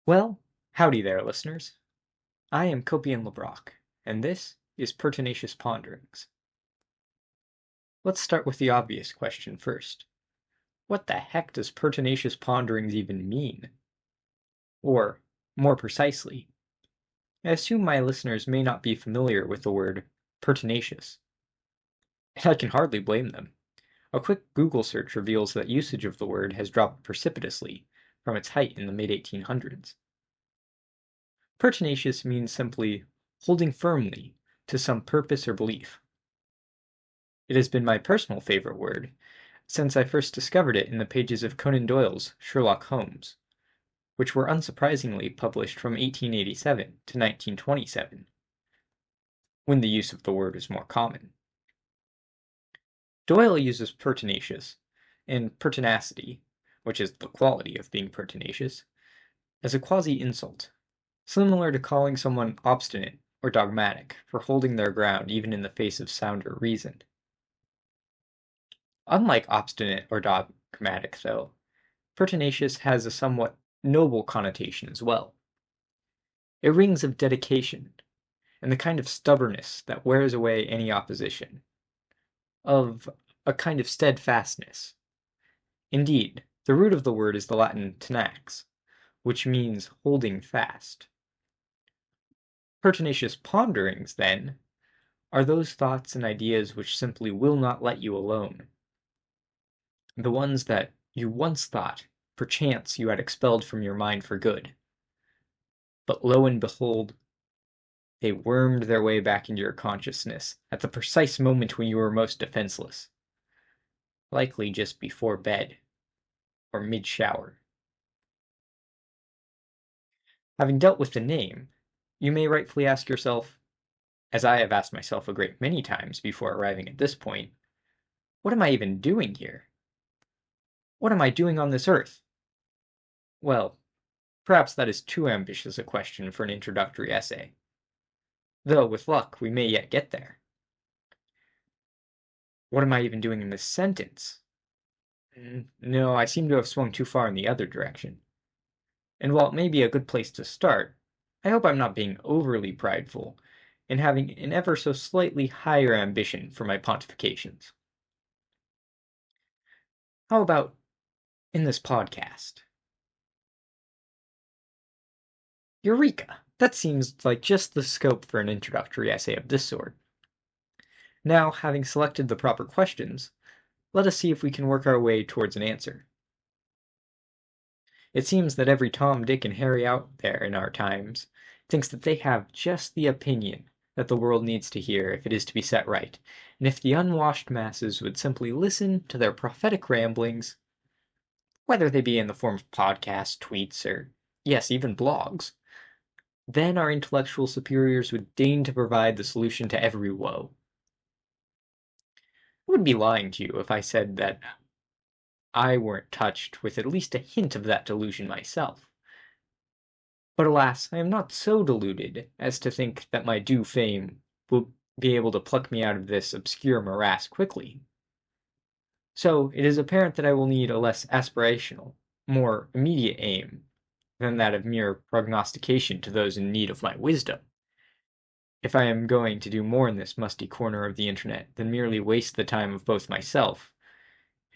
Well, howdy there, listeners. I am Coupien LeBrock, and this is Pertinacious Ponderings. Let's start with the obvious question first. What the heck does Pertinacious Ponderings even mean? Or, more precisely, I assume my listeners may not be familiar with the word pertinacious. And I can hardly blame them. A quick Google search reveals that usage of the word has dropped precipitously from its height in the mid-1800s. Pertinacious means simply holding firmly to some purpose or belief. It has been my personal favorite word since I first discovered it in the pages of Conan Doyle's Sherlock Holmes, which were unsurprisingly published from 1887 to 1927, when the use of the word is more common. Doyle uses pertinacious and pertinacity, which is the quality of being pertinacious, as a quasi-insult, similar to calling someone obstinate or dogmatic for holding their ground even in the face of sounder reason. Unlike obstinate or dogmatic, though, pertinacious has a somewhat noble connotation as well. It rings of dedication, and the kind of stubbornness that wears away any opposition, of a kind of steadfastness. Indeed, the root of the word is the Latin tenax, which means holding fast. Pertinacious ponderings, then, are those thoughts and ideas which simply will not let you alone. The ones that you once thought, perchance, you had expelled from your mind for good. But lo and behold, they wormed their way back into your consciousness at the precise moment when you were most defenseless. Likely just before bed, or mid-shower. Having dealt with the name, you may rightfully ask yourself, as I have asked myself a great many times before arriving at this point, what am I even doing here? What am I doing on this earth? Well, perhaps that is too ambitious a question for an introductory essay. Though, with luck, we may yet get there. What am I even doing in this sentence? No, I seem to have swung too far in the other direction. And while it may be a good place to start, I hope I'm not being overly prideful in having an ever so slightly higher ambition for my pontifications. How about in this podcast? Eureka! That seems like just the scope for an introductory essay of this sort. Now, having selected the proper questions, let us see if we can work our way towards an answer. It seems that every Tom, Dick, and Harry out there in our times thinks that they have just the opinion that the world needs to hear if it is to be set right, and if the unwashed masses would simply listen to their prophetic ramblings, whether they be in the form of podcasts, tweets, or, yes, even blogs, then our intellectual superiors would deign to provide the solution to every woe. I would be lying to you if I said that I weren't touched with at least a hint of that delusion myself. But alas, I am not so deluded as to think that my due fame will be able to pluck me out of this obscure morass quickly. So it is apparent that I will need a less aspirational, more immediate aim than that of mere prognostication to those in need of my wisdom, if I am going to do more in this musty corner of the internet than merely waste the time of both myself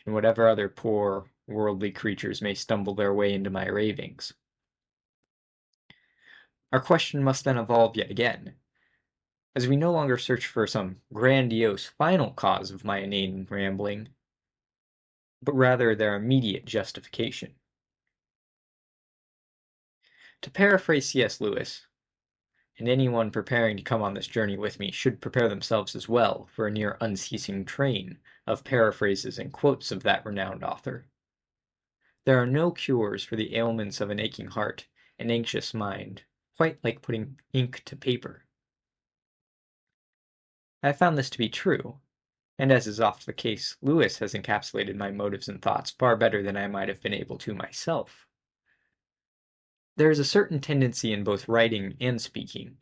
and whatever other poor, worldly creatures may stumble their way into my ravings. Our question must then evolve yet again, as we no longer search for some grandiose final cause of my inane rambling, but rather their immediate justification. To paraphrase C.S. Lewis, and anyone preparing to come on this journey with me should prepare themselves as well for a near unceasing train of paraphrases and quotes of that renowned author. There are no cures for the ailments of an aching heart and anxious mind, quite like putting ink to paper. I have found this to be true, and as is oft the case, Lewis has encapsulated my motives and thoughts far better than I might have been able to myself. There is a certain tendency in both writing and speaking,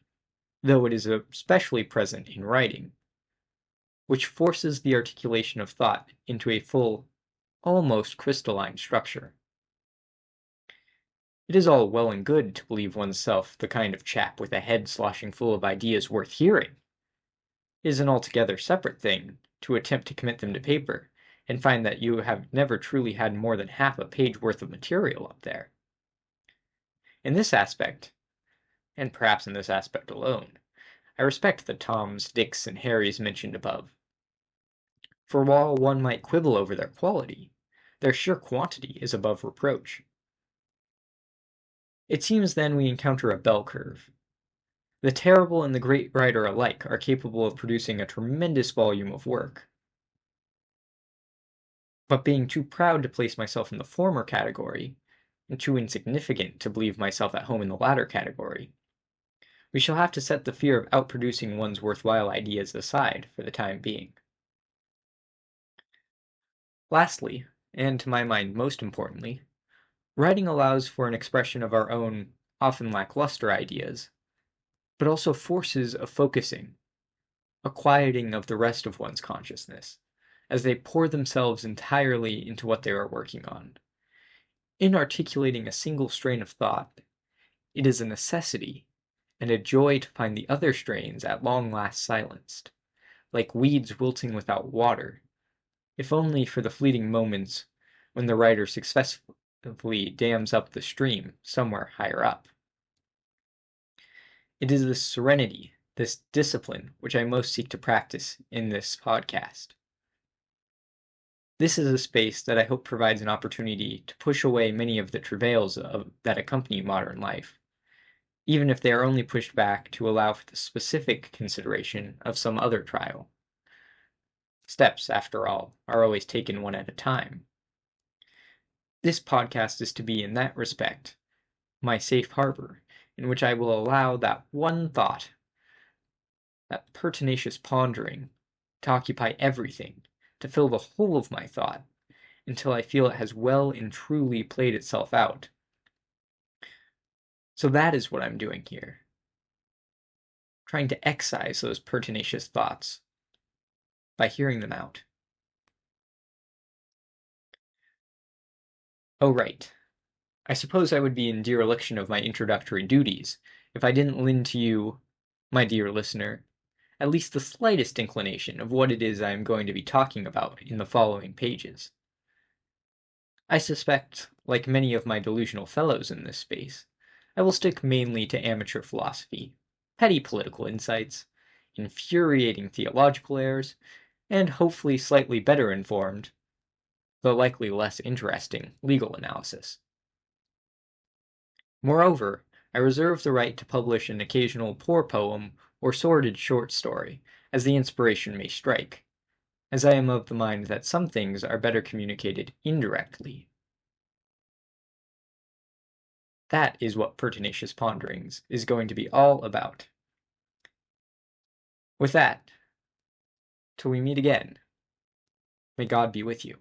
though it is especially present in writing, which forces the articulation of thought into a full, almost crystalline structure. It is all well and good to believe oneself the kind of chap with a head sloshing full of ideas worth hearing. It is an altogether separate thing to attempt to commit them to paper, and find that you have never truly had more than half a page worth of material up there. In this aspect, and perhaps in this aspect alone, I respect the Toms, Dicks, and Harrys mentioned above. For while one might quibble over their quality, their sheer quantity is above reproach. It seems then we encounter a bell curve. The terrible and the great writer alike are capable of producing a tremendous volume of work. But being too proud to place myself in the former category, and too insignificant to believe myself at home in the latter category, we shall have to set the fear of outproducing one's worthwhile ideas aside for the time being. Lastly, and to my mind most importantly, writing allows for an expression of our own, often lackluster ideas, but also forces a focusing, a quieting of the rest of one's consciousness, as they pour themselves entirely into what they are working on. In articulating a single strain of thought, it is a necessity and a joy to find the other strains at long last silenced, like weeds wilting without water, if only for the fleeting moments when the writer successfully dams up the stream somewhere higher up. It is this serenity, this discipline, which I most seek to practice in this podcast. This is a space that I hope provides an opportunity to push away many of the travails that accompany modern life, even if they are only pushed back to allow for the specific consideration of some other trial. Steps, after all, are always taken one at a time. This podcast is to be, in that respect, my safe harbor, in which I will allow that one thought, that pertinacious pondering, to occupy everything, to fill the whole of my thought, until I feel it has well and truly played itself out. So that is what I'm doing here. Trying to excise those pertinacious thoughts by hearing them out. Oh, right. I suppose I would be in dereliction of my introductory duties if I didn't lend to you, my dear listener, at least the slightest inclination of what it is I am going to be talking about in the following pages. I suspect, like many of my delusional fellows in this space, I will stick mainly to amateur philosophy, petty political insights, infuriating theological errors, and hopefully slightly better informed, though likely less interesting, legal analysis. Moreover, I reserve the right to publish an occasional poor poem or sordid short story, as the inspiration may strike, as I am of the mind that some things are better communicated indirectly. That is what Pertinacious Ponderings is going to be all about. With that, till we meet again, may God be with you.